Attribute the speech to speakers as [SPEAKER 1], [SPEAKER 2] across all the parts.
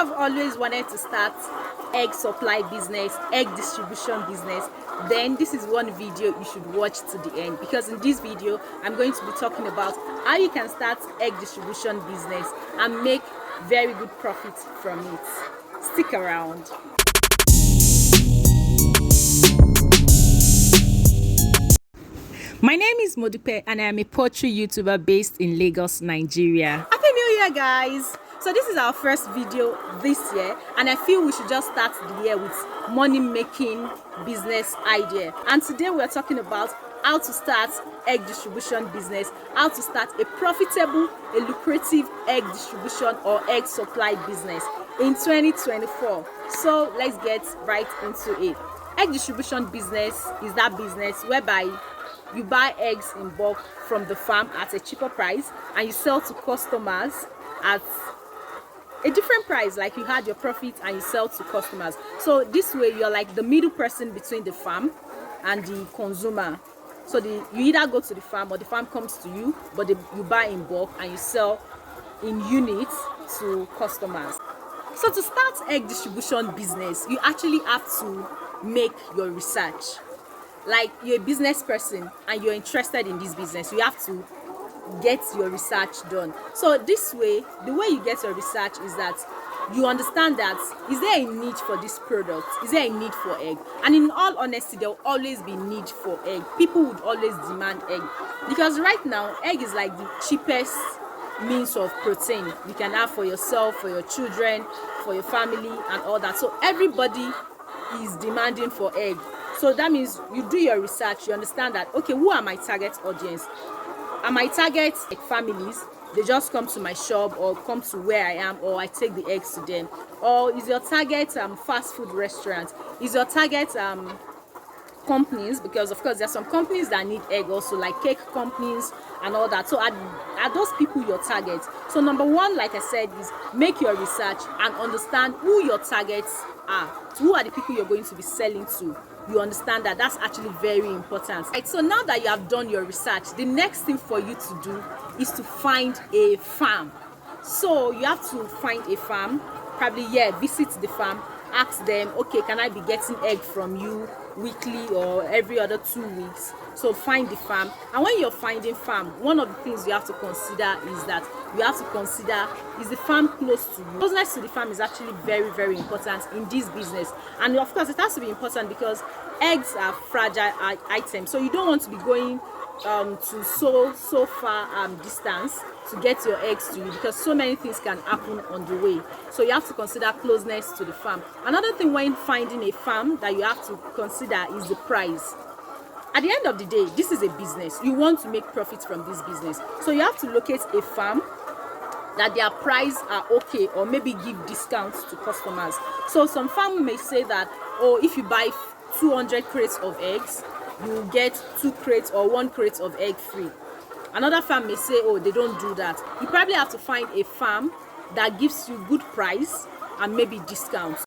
[SPEAKER 1] have always wanted to start egg supply business, egg distribution business, then this is one video you should watch to the end, because in this video I'm going to be talking about how you can start egg distribution business and make very good profits from it. Stick around. My name is Modupe and I am a poultry YouTuber based in Lagos, Nigeria. Happy New Year, guys! So this is our first video this year and I feel we should just start the year with money-making business idea. And today we're talking about how to start egg distribution business, how to start a profitable, a lucrative egg distribution or egg supply business in 2024. So let's get right into it. Egg distribution business is that business whereby you buy eggs in bulk from the farm at a cheaper price and you sell to customers at a different price, like you had your profit and you sell to customers. So this way you're like the middle person between the farm and the consumer. So you either go to the farm or the farm comes to you, but you buy in bulk and you sell in units to customers. So to start egg distribution business, you actually have to make your research. Like you're a business person and you're interested in this business, you have to get your research done. So this way, the way you get your research is that you understand that is there a need for this product, is there a need for egg, and in all honesty there will always be need for egg. People would always demand egg because right now egg is like the cheapest means of protein you can have for yourself, for your children, for your family and all that. So everybody is demanding for egg. So that means you do your research, you understand that, okay, who are my target audience? Are my target like families? They just come to my shop or come to where I am, or I take the eggs to them. Or is your target fast food restaurants? Is your target companies? Because of course there are some companies that need egg also, like cake companies and all that. So are those people your target? So number one, like I said, is make your research and understand who your targets are. So who are the people you're going to be selling to? You understand that that's actually very important. Right, so now that you have done your research, the next thing for you to do is to find a farm. So you have to find a farm, probably visit the farm, ask them, okay, can I be getting egg from you weekly or every other 2 weeks? So find the farm. And when you're finding farm, one of the things you have to consider is that you have to consider, is the farm close to you? Closeness to the farm is actually very, very important in this business. And of course it has to be important because eggs are fragile items, so you don't want to be going to so far distance to get your eggs to you, because so many things can happen on the way. So you have to consider closeness to the farm. Another thing when finding a farm that you have to consider is the price. At the end of the day, this is a business. You want to make profits from this business, so you have to locate a farm that their price are okay, or maybe give discounts to customers. So some farm may say that, oh, if you buy 200 crates of eggs, you will get 2 crates or 1 crate of egg free. Another farm may say, oh, they don't do that. You probably have to find a farm that gives you good price and maybe discounts.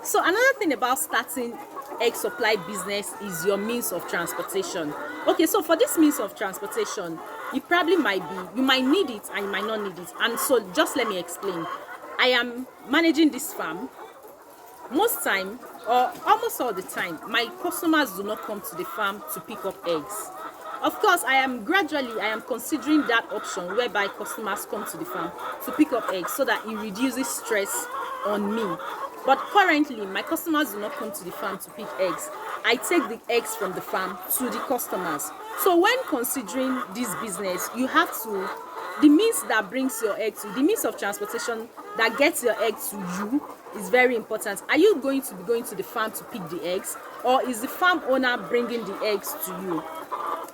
[SPEAKER 1] So another thing about starting egg supply business is your means of transportation. Okay, so for this means of transportation, you might need it and you might not need it. And so just let me explain. I am managing this farm. Most time, or almost all the time, my customers do not come to the farm to pick up eggs. Of course, I am considering that option whereby customers come to the farm to pick up eggs so that it reduces stress on me. But currently, my customers do not come to the farm to pick eggs. I take the eggs from the farm to the customers. So when considering this business, you have to, the means that brings your egg to, the means of transportation that gets your egg to you is very important. Are you going to be going to the farm to pick the eggs, or is the farm owner bringing the eggs to you?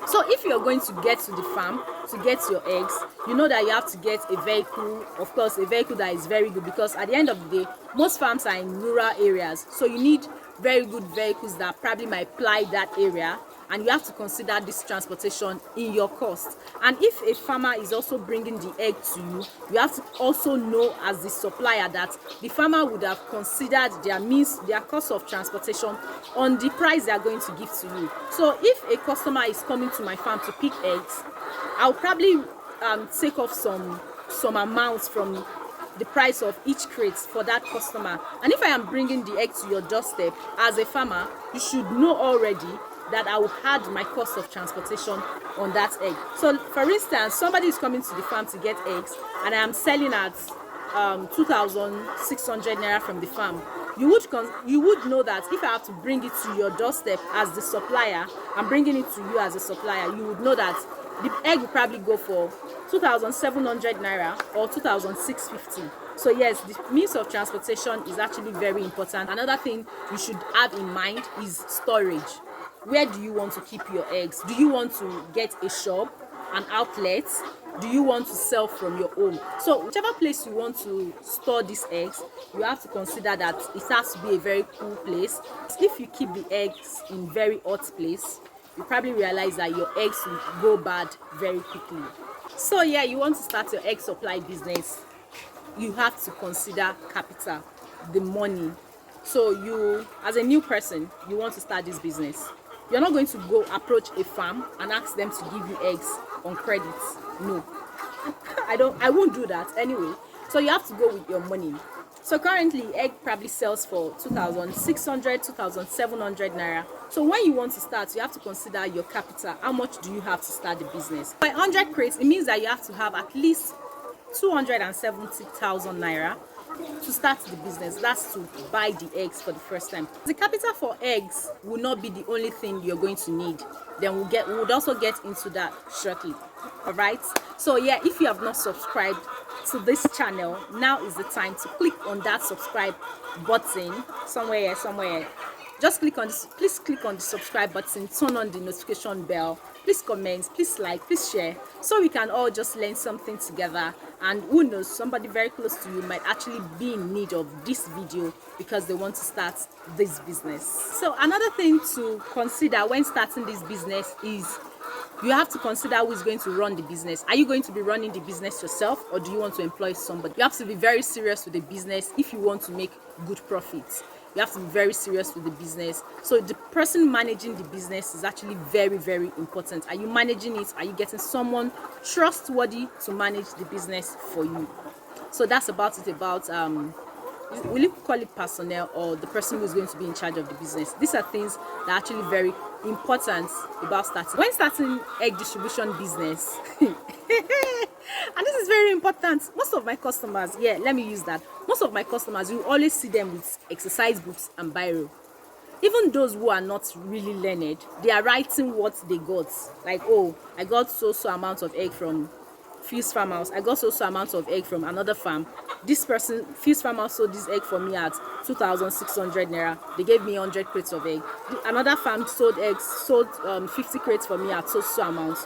[SPEAKER 1] So if you're going to get to the farm to get your eggs, you know that you have to get a vehicle, of course a vehicle that is very good, because at the end of the day most farms are in rural areas, so you need very good vehicles that probably might ply that area, and you have to consider this transportation in your cost. And if a farmer is also bringing the egg to you, you have to also know as the supplier that the farmer would have considered their cost of transportation on the price they are going to give to you. So if a customer is coming to my farm to pick eggs, I'll probably take off some amounts from the price of each crate for that customer. And if I am bringing the egg to your doorstep, as a farmer, you should know already that I will add my cost of transportation on that egg. So for instance, somebody is coming to the farm to get eggs and I am selling at 2,600 naira from the farm. You would know that if I have to bring it to your doorstep as the supplier, I'm bringing it to you as a supplier, you would know that the egg will probably go for 2,700 naira or 2,650. So yes, the means of transportation is actually very important. Another thing you should have in mind is storage. Where do you want to keep your eggs? Do you want to get a shop, an outlet? Do you want to sell from your home? So whichever place you want to store these eggs, you have to consider that it has to be a very cool place. If you keep the eggs in very hot place, you probably realize that your eggs will go bad very quickly. So yeah, you want to start your egg supply business, you have to consider capital, the money. So you, as a new person, you want to start this business, you're not going to go approach a farm and ask them to give you eggs on credit. No, I won't do that anyway. So you have to go with your money. So currently egg probably sells for 2,600, 2,700 naira. So when you want to start, you have to consider your capital. How much do you have to start the business? By 100 crates, it means that you have to have at least 270,000 naira to start the business. That's to buy the eggs for the first time. The capital for eggs will not be the only thing you're going to need. Then we'll also get into that shortly. All right, so yeah, if you have not subscribed to this channel, now is the time to click on that subscribe button somewhere here. Just click on this, please click on the subscribe button, turn on the notification bell, please comment, please like, please share, so we can all just learn something together. And who knows, somebody very close to you might actually be in need of this video because they want to start this business. So another thing to consider when starting this business is you have to consider who is going to run the business. Are you going to be running the business yourself, or do you want to employ somebody? You have to be very serious with the business if you want to make good profits. You have to be very serious with the business. So the person managing the business is actually very, very important. Are you managing it? Are you getting someone trustworthy to manage the business for you? So that's about it. About will you call it personnel or the person who's going to be in charge of the business? These are things that are actually very important about starting. When starting egg distribution business, and this is very important, most of my customers, yeah, let me use that. Most of my customers, you always see them with exercise books and biro. Even those who are not really learned, they are writing what they got. Like, oh, I got so amount of egg from Fuse Farmhouse. I got so amount of egg from another farm. This person, Fuse Farmhouse, sold this egg for me at 2,600 naira. They gave me 100 crates of egg. Another farm sold eggs, sold 50 crates for me at so amount.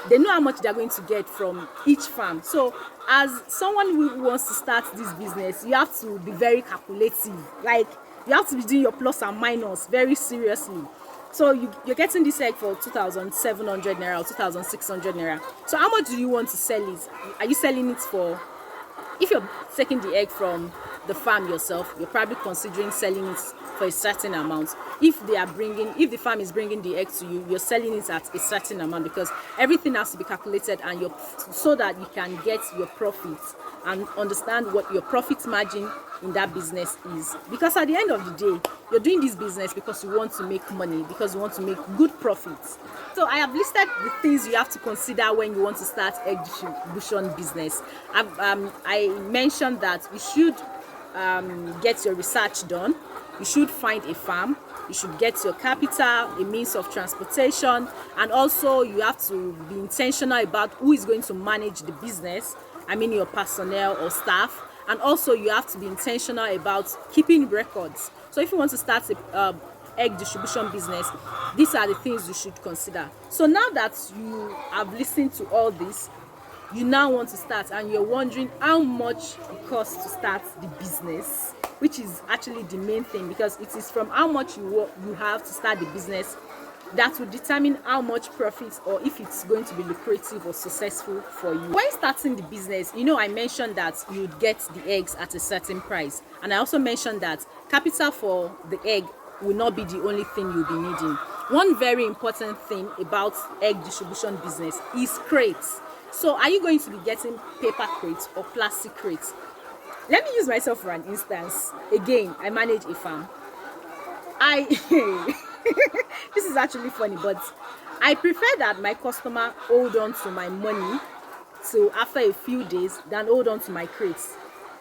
[SPEAKER 1] They know how much they're going to get from each farm. So as someone who wants to start this business, you have to be very calculative. Like, you have to be doing your plus and minus very seriously. So you're getting this egg for 2,700 naira or 2,600 naira. So how much do you want to sell it? Are you selling it for, if you're taking the egg from the farm yourself, you're probably considering selling it for a certain amount. If the farm is bringing the egg to you, you're selling it at a certain amount, because everything has to be calculated and so that you can get your profits and understand what your profit margin in that business is. Because at the end of the day, you're doing this business because you want to make money, because you want to make good profits. So I have listed the things you have to consider when you want to start egg distribution business. I mentioned that you should get your research done. You should find a farm. You should get your capital, a means of transportation, and also you have to be intentional about who is going to manage the business. I mean your personnel or staff. And also you have to be intentional about keeping records. So if you want to start a egg distribution business, these are the things you should consider. So now that you have listened to all this, you now want to start, and you're wondering how much it costs to start the business, which is actually the main thing, because it is from how much you have to start the business that will determine how much profit, or if it's going to be lucrative or successful for you. When starting the business, I mentioned that you'd get the eggs at a certain price, and I also mentioned that capital for the egg will not be the only thing you'll be needing. One very important thing about egg distribution business is crates. So are you going to be getting paper crates or plastic crates? Let me use myself for an instance. Again, I manage a farm. I this is actually funny, but I prefer that my customer hold on to my money till after a few days than hold on to my crates.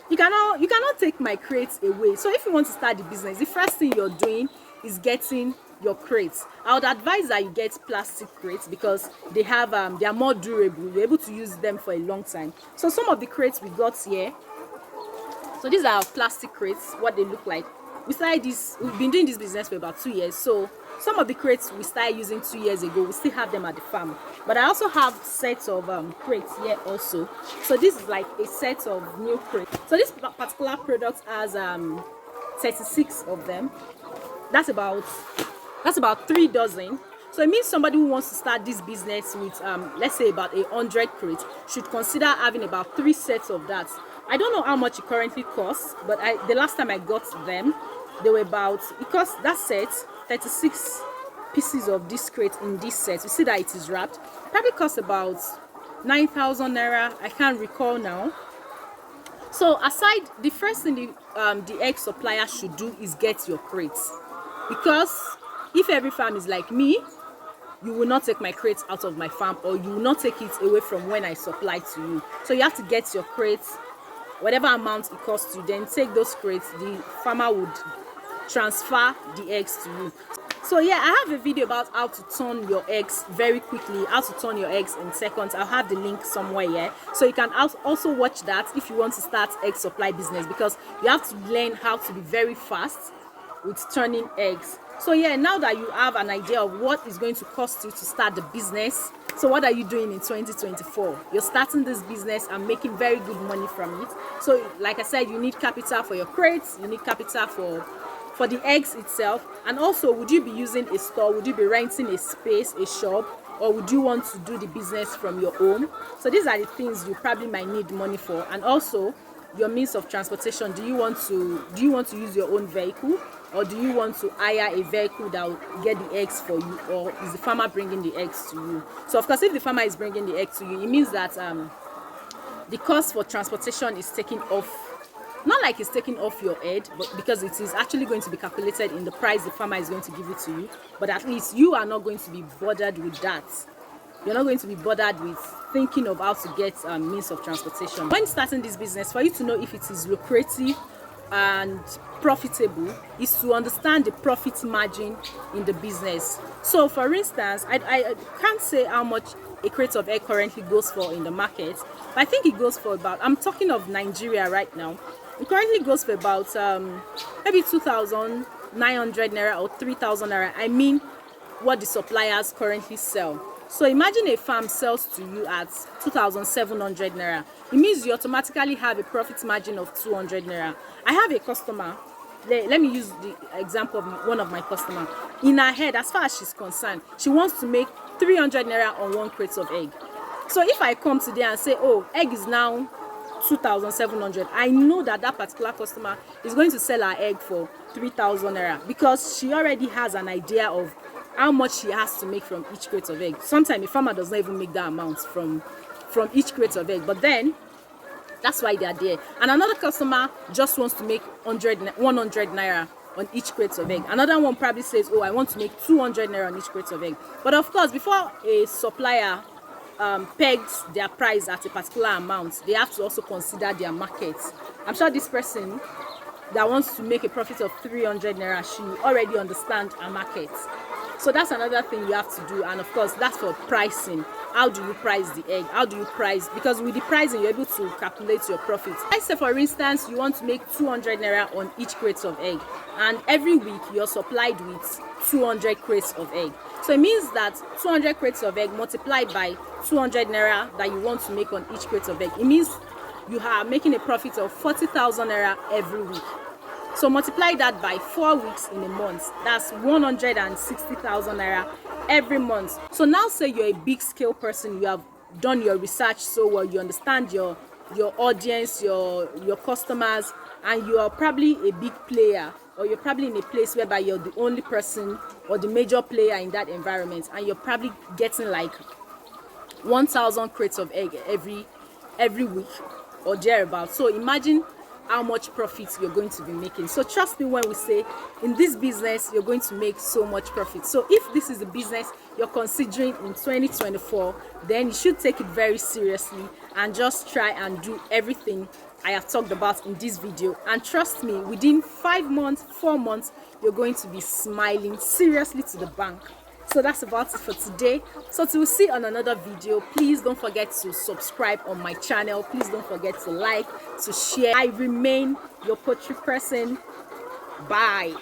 [SPEAKER 1] You cannot take my crates away. So if you want to start the business, the first thing you're doing is getting your crates. I would advise that you get plastic crates because they are more durable. You're able to use them for a long time. So some of the crates we got here, so these are plastic crates, what they look like. We've been doing this business for about 2 years. So some of the crates we started using 2 years ago, we still have them at the farm. But I also have sets of crates here also. So this is like a set of new crates. So this particular product has 36 of them. That's about 3 dozen. So it means somebody who wants to start this business with let's say about 100 crates should consider having about 3 sets of that. I don't know how much it currently costs, but the last time I got them, they were about, because that set, 36 pieces of this crate in this set, you see that it is wrapped, probably cost about 9,000 naira. I can't recall now. So aside, the first thing the egg supplier should do is get your crates, because if every farm is like me, you will not take my crates out of my farm, or you will not take it away from when I supply to you. So you have to get your crates, whatever amount it costs you, then take those crates. The farmer would transfer the eggs to you. So yeah, I have a video about how to turn your eggs very quickly, how to turn your eggs in seconds. I'll have the link somewhere here, so you can also watch that if you want to start egg supply business, because you have to learn how to be very fast with turning eggs. So yeah, now that you have an idea of what is going to cost you to start the business, so what are you doing in 2024? You're starting this business and making very good money from it. So like I said, you need capital for your crates, you need capital for the eggs itself, and also, would you be using a store? Would you be renting a space, a shop, or would you want to do the business from your home? So these are the things you probably might need money for. And also your means of transportation. Do you want to use your own vehicle, or do you want to hire a vehicle that will get the eggs for you, or is the farmer bringing the eggs to you? So of course, if the farmer is bringing the eggs to you, it means that the cost for transportation is taken off. Not like it's taken off your head, but because it is actually going to be calculated in the price the farmer is going to give it to you. But at least you are not going to be bothered with that. You're not going to be bothered with thinking of how to get means of transportation. When starting this business, for you to know if it is lucrative and profitable, is to understand the profit margin in the business. So for instance, I can't say how much a crate of egg currently goes for in the market, but I think it goes for about, I'm talking of Nigeria right now, it currently goes for about maybe 2,900 naira or 3,000 naira. I mean what the suppliers currently sell. So imagine a farm sells to you at 2,700 naira. It means you automatically have a profit margin of 200 naira. I have a customer. Let me use the example of one of my customers. In her head, as far as she's concerned, she wants to make 300 naira on 1 crate of egg. So if I come today and say, oh, egg is now 2,700, I know that that particular customer is going to sell her egg for 3,000 naira, because she already has an idea of how much she has to make from each crate of egg. Sometimes a farmer does not even make that amount from each crate of egg, but then that's why they are there. And another customer just wants to make 100 naira on each crate of egg. Another one probably says, oh, I want to make 200 naira on each crate of egg. But of course, before a supplier pegs their price at a particular amount, they have to also consider their market. I'm sure this person that wants to make a profit of 300 naira, she already understands her market. So that's another thing you have to do. And of course, that's for pricing. How do you price the egg? How do you price? Because with the pricing, you're able to calculate your profit. Let's say, for instance, you want to make 200 naira on each crate of egg, and every week you're supplied with 200 crates of egg. So it means that 200 crates of egg multiplied by 200 naira that you want to make on each crate of egg, it means you are making a profit of 40,000 naira every week. So multiply that by 4 weeks in a month. That's 160,000 naira every month. So now say you're a big scale person, you have done your research so well, you understand your audience, your customers, and you are probably a big player, or you're probably in a place whereby you're the only person or the major player in that environment, and you're probably getting like 1,000 crates of egg every week or thereabout. So imagine how much profit you're going to be making. So trust me when we say in this business you're going to make so much profit. So if this is a business you're considering in 2024, then you should take it very seriously and just try and do everything I have talked about in this video. And trust me, within 5 months, 4 months, you're going to be smiling seriously to the bank. So that's about it for today. So till we see on another video, please don't forget to subscribe on my channel. Please don't forget to like, to share. I remain your poultry person. Bye.